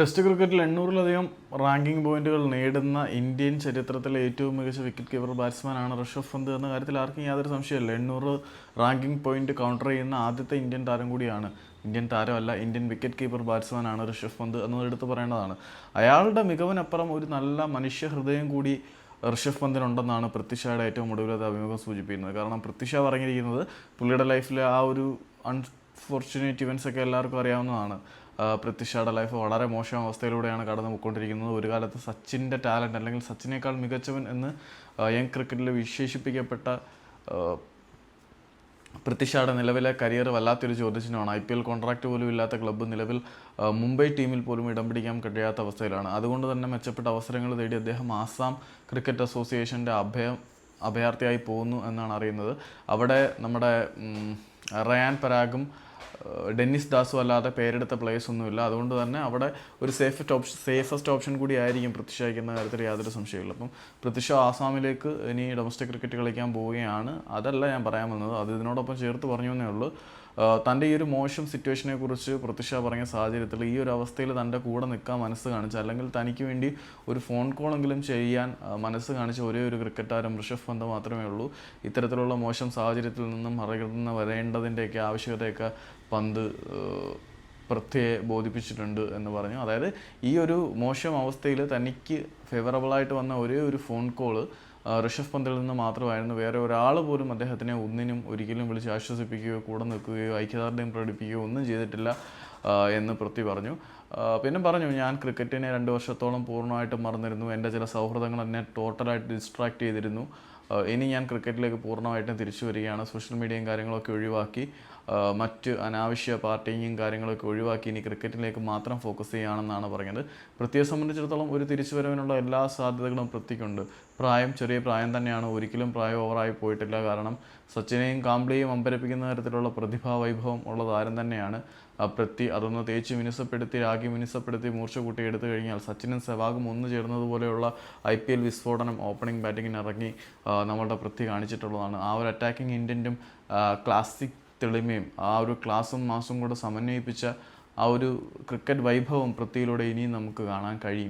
Test ക്രിക്കറ്റിൽ 800-ലധികം ranking പോയിന്റുകൾ നേടുന്ന ഇന്ത്യൻ ചരിത്രത്തിലെ ഏറ്റവും മികച്ച വിക്കറ്റ് കീപ്പർ ബാറ്റ്സ്മാനാണ് ഋഷഭ് പന്ത് എന്ന കാര്യത്തിൽ ആർക്കും യാതൊരു സംശയമില്ല. 800 റാങ്കിംഗ് പോയിന്റ് കൗണ്ടർ ചെയ്യുന്ന ആദ്യത്തെ ഇന്ത്യൻ താരം കൂടിയാണ്. ഇന്ത്യൻ താരമല്ല, ഇന്ത്യൻ വിക്കറ്റ് കീപ്പർ ബാറ്റ്സ്മാനാണ് ഋഷഭ് പന്ത് എന്നത് എടുത്ത് പറയേണ്ടതാണ്. അയാളുടെ മികവിനപ്പുറം ഒരു നല്ല മനുഷ്യ ഹൃദയം കൂടി ഋഷഭ് പന്തിനുണ്ടെന്നാണ് പൃഥ്വി ഷായുടെ ഏറ്റവും ഒടുവിലത്തെ അഭിമുഖം സൂചിപ്പിക്കുന്നത്. കാരണം പൃഥ്വി ഷാ പറഞ്ഞിരിക്കുന്നത് പുള്ളിയുടെ ലൈഫിലെ ആ ഒരു അൺഫോർച്ചുനേറ്റ് ഇവൻസ് ഒക്കെ എല്ലാവർക്കും അറിയാവുന്നതാണ്. പൃഥ്വി ഷായുടെ ലൈഫ് വളരെ മോശം അവസ്ഥയിലൂടെയാണ് കടന്നു പോയിക്കൊണ്ടിരിക്കുന്നത്. ഒരു കാലത്ത് സച്ചിൻ്റെ ടാലൻറ്റ് അല്ലെങ്കിൽ സച്ചിനേക്കാൾ മികച്ചവൻ എന്ന് യങ് ക്രിക്കറ്റിൽ വിശേഷിപ്പിക്കപ്പെട്ട പൃഥ്വി ഷായുടെ നിലവിലെ കരിയർ വല്ലാത്തൊരു ചോദ്യചിഹ്നമാണ്. IPL കോൺട്രാക്റ്റ് പോലും ഇല്ലാത്ത ക്ലബ്ബ് നിലവിൽ മുംബൈ ടീമിൽ പോലും ഇടം പിടിക്കാൻ കഴിയാത്ത അവസ്ഥയിലാണ്. അതുകൊണ്ട് തന്നെ മെച്ചപ്പെട്ട അവസരങ്ങൾ തേടി അദ്ദേഹം ആസാം ക്രിക്കറ്റ് അസോസിയേഷൻ്റെ അഭയാർത്ഥിയായി പോകുന്നു എന്നാണ് അറിയുന്നത്. അവിടെ നമ്മുടെ റയാൻ പരാഗും ഡെന്നിസ് ദാസും അല്ലാതെ പേരെടുത്ത പ്ലേയേഴ്സ് ഒന്നുമില്ല. അതുകൊണ്ട് തന്നെ അവിടെ ഒരു സേഫസ്റ്റ് ഓപ്ഷൻ കൂടി ആയിരിക്കും പൃഥ്വി ഷായ്ക്ക് എന്ന കാര്യത്തിൽ യാതൊരു സംശയമില്ല. അപ്പം പൃഥ്വി ഷാ ആസാമിലേക്ക് ഇനി ഡൊമസ്റ്റിക് ക്രിക്കറ്റ് കളിക്കാൻ പോവുകയാണ്. അതല്ല ഞാൻ പറയാൻ വന്നത്, അത് ഇതിനോടൊപ്പം ചേർത്ത് പറഞ്ഞു എന്നേ ഉള്ളൂ. തൻ്റെ ഈ ഒരു മോശം സിറ്റുവേഷനെ കുറിച്ച് പൃഥ്വി ഷാ പറഞ്ഞ സാഹചര്യത്തിൽ ഈ ഒരു അവസ്ഥയിൽ തൻ്റെ കൂടെ നിൽക്കാൻ മനസ്സ് കാണിച്ച, അല്ലെങ്കിൽ തനിക്ക് വേണ്ടി ഒരു ഫോൺ കോളെങ്കിലും ചെയ്യാൻ മനസ്സ് കാണിച്ച ഒരേ ഒരു ക്രിക്കറ്റ് താരം ഋഷഭ് പന്ത് മാത്രമേ ഉള്ളൂ. ഇത്തരത്തിലുള്ള മോശം സാഹചര്യത്തിൽ നിന്നും മറികടന്ന് വരേണ്ടതിൻ്റെയൊക്കെ ആവശ്യകതയൊക്കെ പന്ത് പൃഥ്വിയെ ബോധിപ്പിച്ചിട്ടുണ്ട് എന്ന് പറഞ്ഞു. അതായത് ഈ ഒരു മോശം അവസ്ഥയിൽ തനിക്ക് ഫേവറബിളായിട്ട് വന്ന ഒരേ ഒരു ഫോൺ കോള് ഋഷഭ് പന്തിൽ നിന്ന് മാത്രമായിരുന്നു. വേറെ ഒരാൾ പോലും അദ്ദേഹത്തിനെ ഒന്നിനും ഒരിക്കലും വിളിച്ച് ആശ്വസിപ്പിക്കുകയോ കൂടെ നിൽക്കുകയോ ഐക്യദാർഢ്യം പ്രകടിപ്പിക്കുകയോ ഒന്നും ചെയ്തിട്ടില്ല എന്ന് പൃഥ്വി പറഞ്ഞു. പിന്നെ പറഞ്ഞു, ഞാൻ ക്രിക്കറ്റിനെ 2 വർഷത്തോളം പൂർണ്ണമായിട്ടും മറന്നിരുന്നു. എൻ്റെ ചില സൗഹൃദങ്ങൾ എന്നെ ടോട്ടലായിട്ട് ഡിസ്ട്രാക്ട് ചെയ്തിരുന്നു. ഇനി ഞാൻ ക്രിക്കറ്റിലേക്ക് പൂർണ്ണമായിട്ടും തിരിച്ചു വരികയാണ്. സോഷ്യൽ മീഡിയയും കാര്യങ്ങളൊക്കെ ഒഴിവാക്കി, മറ്റ് അനാവശ്യ പാർട്ടിയും കാര്യങ്ങളൊക്കെ ഒഴിവാക്കി ഇനി ക്രിക്കറ്റിലേക്ക് മാത്രം ഫോക്കസ് ചെയ്യുകയാണെന്നാണ് പറഞ്ഞത്. പൃഥ്വിയെ സംബന്ധിച്ചിടത്തോളം ഒരു തിരിച്ചുവരവിനുള്ള എല്ലാ സാധ്യതകളും പൃഥ്വിക്കുണ്ട്. ചെറിയ പ്രായം തന്നെയാണ്, ഒരിക്കലും പ്രായം ഓവറായി പോയിട്ടില്ല. കാരണം സച്ചിനെയും കാംബ്ലിയെയും അമ്പരപ്പിക്കുന്ന തരത്തിലുള്ള പ്രതിഭാവൈഭവം ഉള്ള താരം തന്നെയാണ് പൃഥ്വി. അതൊന്ന് തേച്ച് മിനുസപ്പെടുത്തി, രാഗി മിനുസപ്പെടുത്തി മൂർച്ച കൂട്ടി എടുത്തു കഴിഞ്ഞാൽ സച്ചിനും സെവാഗും ഒന്ന് ചേർന്നതുപോലെയുള്ള IPL വിസ്ഫോടനം ഓപ്പണിംഗ് ബാറ്റിങ്ങിന് ഇറങ്ങി നമ്മളുടെ പൃഥ്വി കാണിച്ചിട്ടുള്ളതാണ്. ആ ഒരു അറ്റാക്കിംഗ് ഇൻറ്റൻറ്റും ക്ലാസിക് തെളിമയും ആ ഒരു ക്ലാസും മാസും കൂടെ സമന്വയിപ്പിച്ച ആ ഒരു ക്രിക്കറ്റ് വൈഭവം പൃഥ്വിയിലൂടെ ഇനിയും നമുക്ക് കാണാൻ കഴിയും.